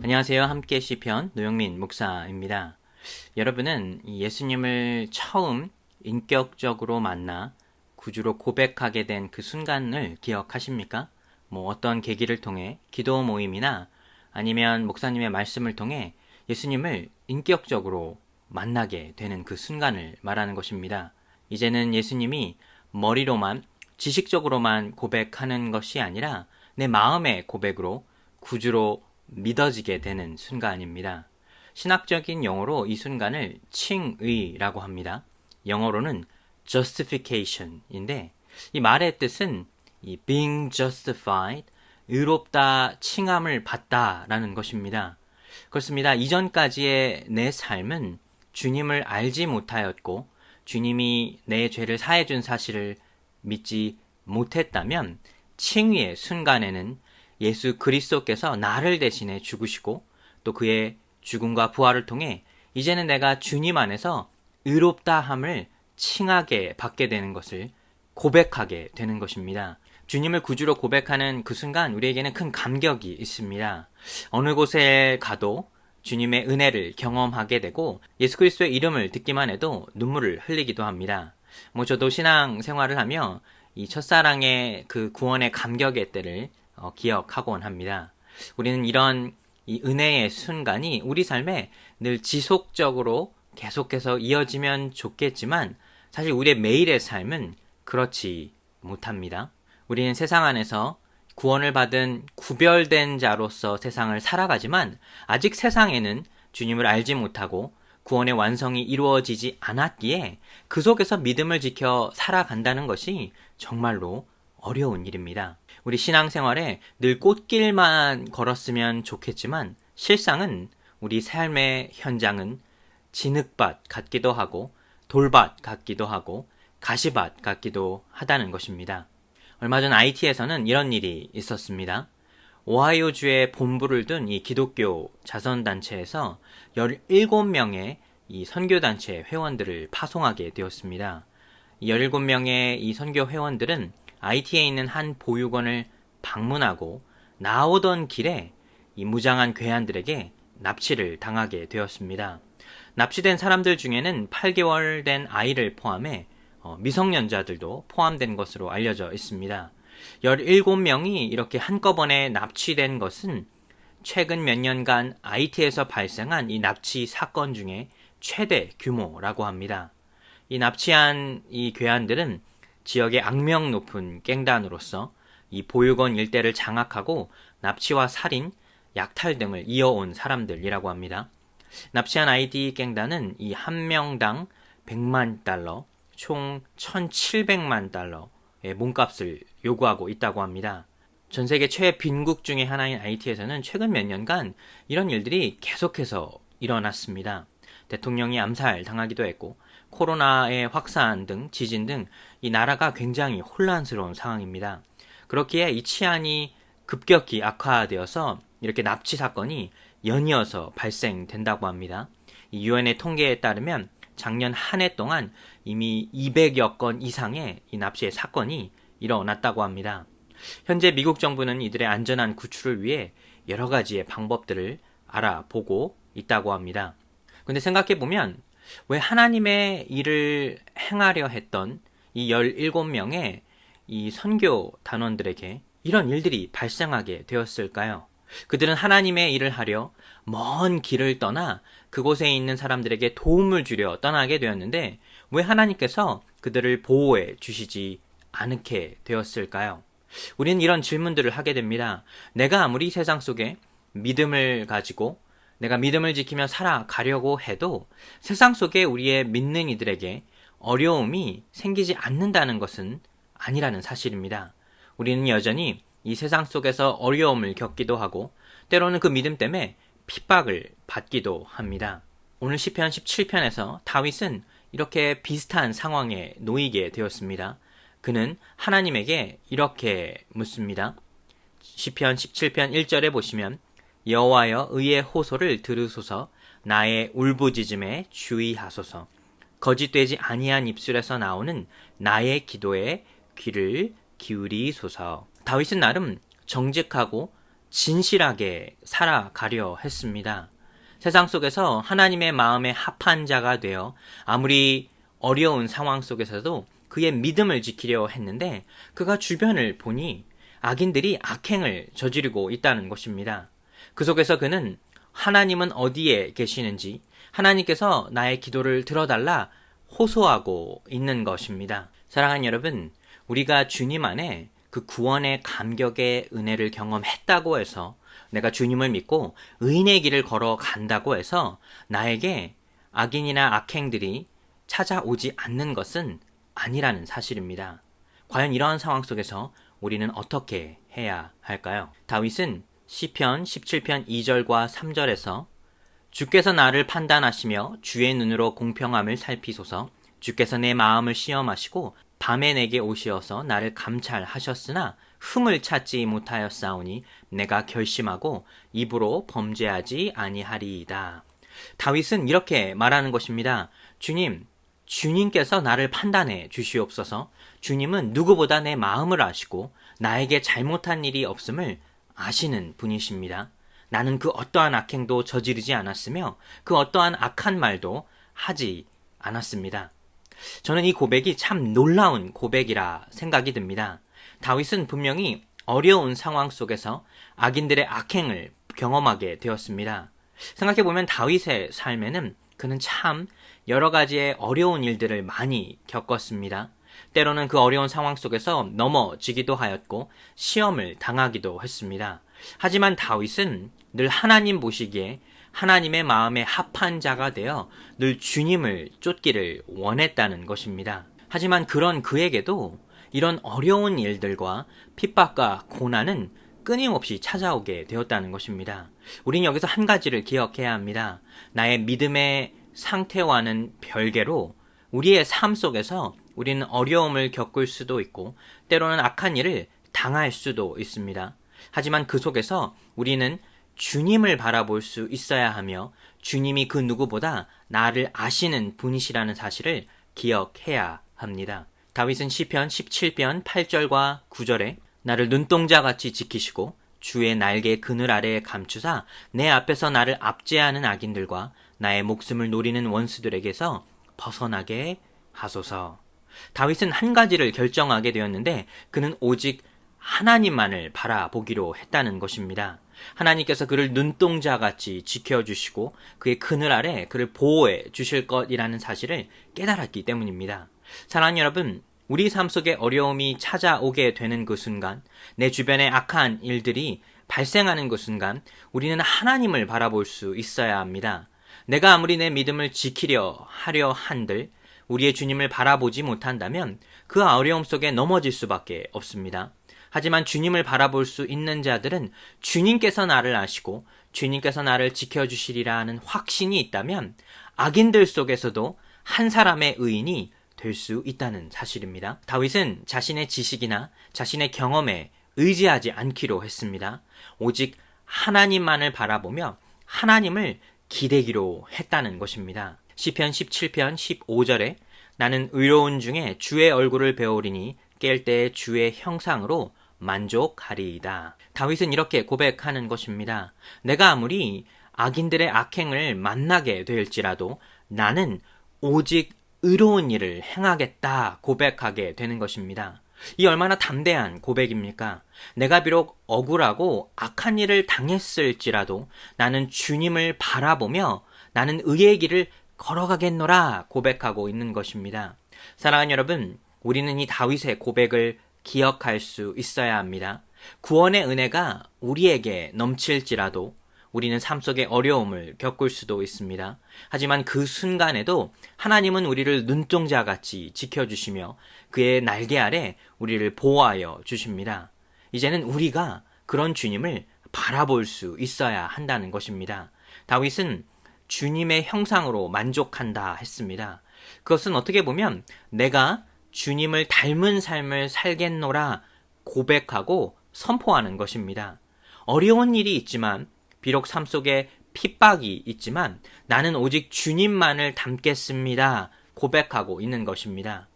안녕하세요. 함께 시편 노영민 목사입니다. 여러분은 예수님을 처음 인격적으로 만나 구주로 고백하게 된 그 순간을 기억하십니까? 어떤 계기를 통해 기도 모임이나 아니면 목사님의 말씀을 통해 예수님을 인격적으로 만나게 되는 그 순간을 말하는 것입니다. 이제는 예수님이 머리로만 지식적으로만 고백하는 것이 아니라 내 마음의 고백으로 구주로 믿어지게 되는 순간입니다. 신학적인 용어로 이 순간을 칭의라고 합니다. 영어로는 justification인데 이 말의 뜻은 being justified, 의롭다, 칭함을 받다라는 것입니다. 그렇습니다. 이전까지의 내 삶은 주님을 알지 못하였고 주님이 내 죄를 사해준 사실을 믿지 못했다면 칭의의 순간에는 예수 그리스도께서 나를 대신해 죽으시고 또 그의 죽음과 부활을 통해 이제는 내가 주님 안에서 의롭다함을 칭하게 받게 되는 것을 고백하게 되는 것입니다. 주님을 구주로 고백하는 그 순간 우리에게는 큰 감격이 있습니다. 어느 곳에 가도 주님의 은혜를 경험하게 되고 예수 그리스도의 이름을 듣기만 해도 눈물을 흘리기도 합니다. 저도 신앙 생활을 하며 이 첫사랑의 그 구원의 감격의 때를 기억하곤 합니다. 우리는 이런 이 은혜의 순간이 우리 삶에 늘 지속적으로 계속해서 이어지면 좋겠지만 사실 우리의 매일의 삶은 그렇지 못합니다. 우리는 세상 안에서 구원을 받은 구별된 자로서 세상을 살아가지만 아직 세상에는 주님을 알지 못하고 구원의 완성이 이루어지지 않았기에 그 속에서 믿음을 지켜 살아간다는 것이 정말로 어려운 일입니다. 우리 신앙생활에 늘 꽃길만 걸었으면 좋겠지만 실상은 우리 삶의 현장은 진흙밭 같기도 하고 돌밭 같기도 하고 가시밭 같기도 하다는 것입니다. 얼마 전 IT에서는 이런 일이 있었습니다. 오하이오주에 본부를 둔 이 기독교 자선단체에서 17명의 이 선교단체 회원들을 파송하게 되었습니다. 이 17명의 이 선교 회원들은 IT에 있는 한 보육원을 방문하고 나오던 길에 이 무장한 괴한들에게 납치를 당하게 되었습니다. 납치된 사람들 중에는 8개월 된 아이를 포함해 미성년자들도 포함된 것으로 알려져 있습니다. 17명이 이렇게 한꺼번에 납치된 것은 최근 몇 년간 IT에서 발생한 이 납치 사건 중에 최대 규모라고 합니다. 이 납치한 이 괴한들은 지역의 악명 높은 갱단으로서 이 보육원 일대를 장악하고 납치와 살인, 약탈 등을 이어온 사람들이라고 합니다. 납치한 아이디 갱단은 이 한 명당 100만 달러, 총 1,700만 달러의 몸값을 요구하고 있다고 합니다. 전 세계 최빈국 중의 하나인 IT에서는 최근 몇 년간 이런 일들이 계속해서 일어났습니다. 대통령이 암살 당하기도 했고 코로나의 확산 등 지진 등 이 나라가 굉장히 혼란스러운 상황입니다. 그렇기에 이 치안이 급격히 악화되어서 이렇게 납치 사건이 연이어서 발생된다고 합니다. 이 유엔의 통계에 따르면 작년 한 해 동안 이미 200여 건 이상의 이 납치의 사건이 일어났다고 합니다. 현재 미국 정부는 이들의 안전한 구출을 위해 여러 가지의 방법들을 알아보고 있다고 합니다. 근데 생각해보면 왜 하나님의 일을 행하려 했던 이 17명의 이 선교 단원들에게 이런 일들이 발생하게 되었을까요? 그들은 하나님의 일을 하려 먼 길을 떠나 그곳에 있는 사람들에게 도움을 주려 떠나게 되었는데 왜 하나님께서 그들을 보호해 주시지 않게 되었을까요? 우리는 이런 질문들을 하게 됩니다. 내가 아무리 세상 속에 믿음을 가지고 내가 믿음을 지키며 살아가려고 해도 세상 속에 우리의 믿는 이들에게 어려움이 생기지 않는다는 것은 아니라는 사실입니다. 우리는 여전히 이 세상 속에서 어려움을 겪기도 하고 때로는 그 믿음 때문에 핍박을 받기도 합니다. 오늘 시편 17편에서 다윗은 이렇게 비슷한 상황에 놓이게 되었습니다. 그는 하나님에게 이렇게 묻습니다. 시편 17편 1절에 보시면 여호와여 의의 호소를 들으소서 나의 울부짖음에 주의하소서 거짓되지 아니한 입술에서 나오는 나의 기도에 귀를 기울이소서. 다윗은 나름 정직하고 진실하게 살아가려 했습니다. 세상 속에서 하나님의 마음에 합한 자가 되어 아무리 어려운 상황 속에서도 그의 믿음을 지키려 했는데 그가 주변을 보니 악인들이 악행을 저지르고 있다는 것입니다. 그 속에서 그는 하나님은 어디에 계시는지, 하나님께서 나의 기도를 들어달라 호소하고 있는 것입니다. 사랑하는 여러분, 우리가 주님 안에 그 구원의 감격의 은혜를 경험했다고 해서, 내가 주님을 믿고 의인의 길을 걸어간다고 해서 나에게 악인이나 악행들이 찾아오지 않는 것은 아니라는 사실입니다. 과연 이러한 상황 속에서 우리는 어떻게 해야 할까요? 다윗은 시편 17편 2절과 3절에서 주께서 나를 판단하시며 주의 눈으로 공평함을 살피소서. 주께서 내 마음을 시험하시고 밤에 내게 오시어서 나를 감찰하셨으나 흠을 찾지 못하였사오니 내가 결심하고 입으로 범죄하지 아니하리이다. 다윗은 이렇게 말하는 것입니다. 주님께서 나를 판단해 주시옵소서. 주님은 누구보다 내 마음을 아시고 나에게 잘못한 일이 없음을 아시는 분이십니다. 나는 그 어떠한 악행도 저지르지 않았으며 그 어떠한 악한 말도 하지 않았습니다. 저는 이 고백이 참 놀라운 고백이라 생각이 듭니다. 다윗은 분명히 어려운 상황 속에서 악인들의 악행을 경험하게 되었습니다. 생각해보면 다윗의 삶에는 그는 참 여러 가지의 어려운 일들을 많이 겪었습니다. 때로는 그 어려운 상황 속에서 넘어지기도 하였고 시험을 당하기도 했습니다. 하지만 다윗은 늘 하나님 보시기에 하나님의 마음에 합한 자가 되어 늘 주님을 쫓기를 원했다는 것입니다. 하지만 그런 그에게도 이런 어려운 일들과 핍박과 고난은 끊임없이 찾아오게 되었다는 것입니다. 우리는 여기서 한 가지를 기억해야 합니다. 나의 믿음의 상태와는 별개로 우리의 삶 속에서 우리는 어려움을 겪을 수도 있고 때로는 악한 일을 당할 수도 있습니다. 하지만 그 속에서 우리는 주님을 바라볼 수 있어야 하며 주님이 그 누구보다 나를 아시는 분이시라는 사실을 기억해야 합니다. 다윗은 시편 17편 8절과 9절에 나를 눈동자같이 지키시고 주의 날개 그늘 아래에 감추사 내 앞에서 나를 압제하는 악인들과 나의 목숨을 노리는 원수들에게서 벗어나게 하소서. 다윗은 한 가지를 결정하게 되었는데 그는 오직 하나님만을 바라보기로 했다는 것입니다. 하나님께서 그를 눈동자같이 지켜주시고 그의 그늘 아래 그를 보호해 주실 것이라는 사실을 깨달았기 때문입니다. 사랑하는 여러분, 우리 삶 속에 어려움이 찾아오게 되는 그 순간, 내 주변에 악한 일들이 발생하는 그 순간 우리는 하나님을 바라볼 수 있어야 합니다. 내가 아무리 내 믿음을 지키려 하려 한들 우리의 주님을 바라보지 못한다면 그 어려움 속에 넘어질 수밖에 없습니다. 하지만 주님을 바라볼 수 있는 자들은 주님께서 나를 아시고 주님께서 나를 지켜주시리라 하는 확신이 있다면 악인들 속에서도 한 사람의 의인이 될 수 있다는 사실입니다. 다윗은 자신의 지식이나 자신의 경험에 의지하지 않기로 했습니다. 오직 하나님만을 바라보며 하나님을 기대기로 했다는 것입니다. 시편 17편 15절에 나는 의로운 중에 주의 얼굴을 배우리니 깰 때 주의 형상으로 만족하리이다. 다윗은 이렇게 고백하는 것입니다. 내가 아무리 악인들의 악행을 만나게 될지라도 나는 오직 의로운 일을 행하겠다 고백하게 되는 것입니다. 이 얼마나 담대한 고백입니까? 내가 비록 억울하고 악한 일을 당했을지라도 나는 주님을 바라보며 나는 의의 길을 걸어가겠노라 고백하고 있는 것입니다. 사랑하는 여러분, 우리는 이 다윗의 고백을 기억할 수 있어야 합니다. 구원의 은혜가 우리에게 넘칠지라도 우리는 삶 속에 어려움을 겪을 수도 있습니다. 하지만 그 순간에도 하나님은 우리를 눈동자같이 지켜주시며 그의 날개 아래 우리를 보호하여 주십니다. 이제는 우리가 그런 주님을 바라볼 수 있어야 한다는 것입니다. 다윗은 주님의 형상으로 만족한다 했습니다. 그것은 어떻게 보면 내가 주님을 닮은 삶을 살겠노라 고백하고 선포하는 것입니다. 어려운 일이 있지만 비록 삶 속에 핍박이 있지만 나는 오직 주님만을 닮겠습니다 고백하고 있는 것입니다.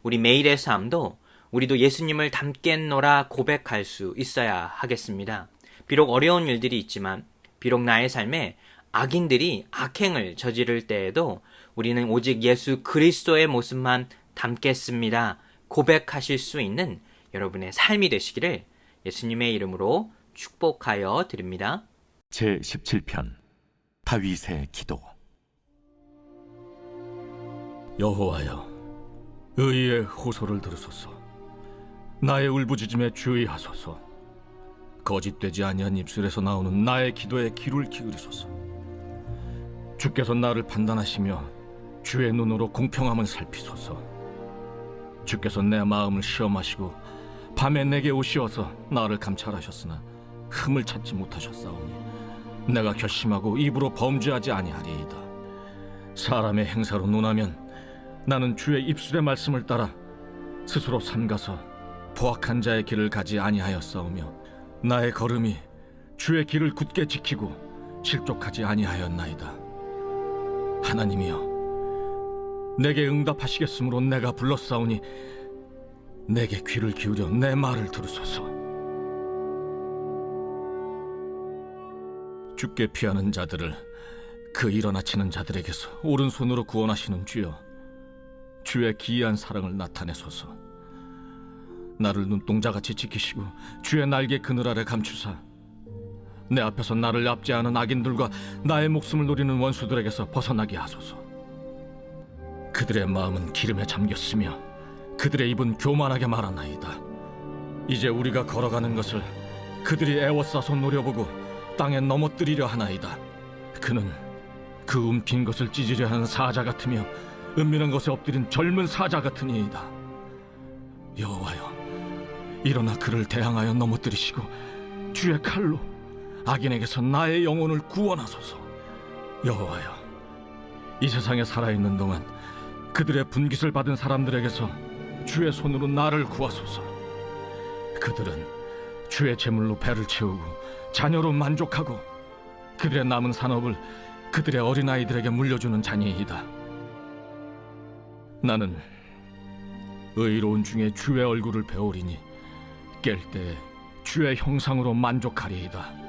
우리 매일의 삶도 우리도 예수님을 닮겠노라 고백할 수 있어야 하겠습니다. 비록 어려운 일들이 있지만, 비록 나의 삶에 악인들이 악행을 저지를 때에도 우리는 오직 예수 그리스도의 모습만 담겠습니다. 고백하실 수 있는 여러분의 삶이 되시기를 예수님의 이름으로 축복하여 드립니다. 제17편 다윗의 기도. 여호와여, 의의 호소를 들으소서. 나의 울부짖음에 주의하소서. 거짓되지 아니한 입술에서 나오는 나의 기도에 귀를 기울이소서. 주께서 나를 판단하시며 주의 눈으로 공평함을 살피소서. 주께서 내 마음을 시험하시고 밤에 내게 오시어서 나를 감찰하셨으나 흠을 찾지 못하셨사오니 내가 결심하고 입으로 범죄하지 아니하리이다. 사람의 행사로 논하면 나는 주의 입술의 말씀을 따라 스스로 삼가서 포악한 자의 길을 가지 아니하였사오며 나의 걸음이 주의 길을 굳게 지키고 실족하지 아니하였나이다. 하나님이여, 내게 응답하시겠으므로 내가 불렀사오니 내게 귀를 기울여 내 말을 들으소서. 주께 피하는 자들을 그 일어나치는 자들에게서 오른손으로 구원하시는 주여, 주의 기이한 사랑을 나타내소서. 나를 눈동자같이 지키시고 주의 날개 그늘 아래 감추사 내 앞에서 나를 압제하는 악인들과 나의 목숨을 노리는 원수들에게서 벗어나게 하소서. 그들의 마음은 기름에 잠겼으며 그들의 입은 교만하게 말하나이다. 이제 우리가 걸어가는 것을 그들이 애워싸서 노려보고 땅에 넘어뜨리려 하나이다. 그는 그 움킨 것을 찢으려 하는 사자 같으며 은밀한 것에 엎드린 젊은 사자 같으니이다. 여호와여, 일어나 그를 대항하여 넘어뜨리시고 주의 칼로 악인에게서 나의 영혼을 구원하소서. 여호와여, 이 세상에 살아있는 동안 그들의 분깃을 받은 사람들에게서 주의 손으로 나를 구하소서. 그들은 주의 제물로 배를 채우고 자녀로 만족하고 그들의 남은 산업을 그들의 어린아이들에게 물려주는 자니이다. 나는 의로운 중에 주의 얼굴을 배우리니 깰 때 주의 형상으로 만족하리이다.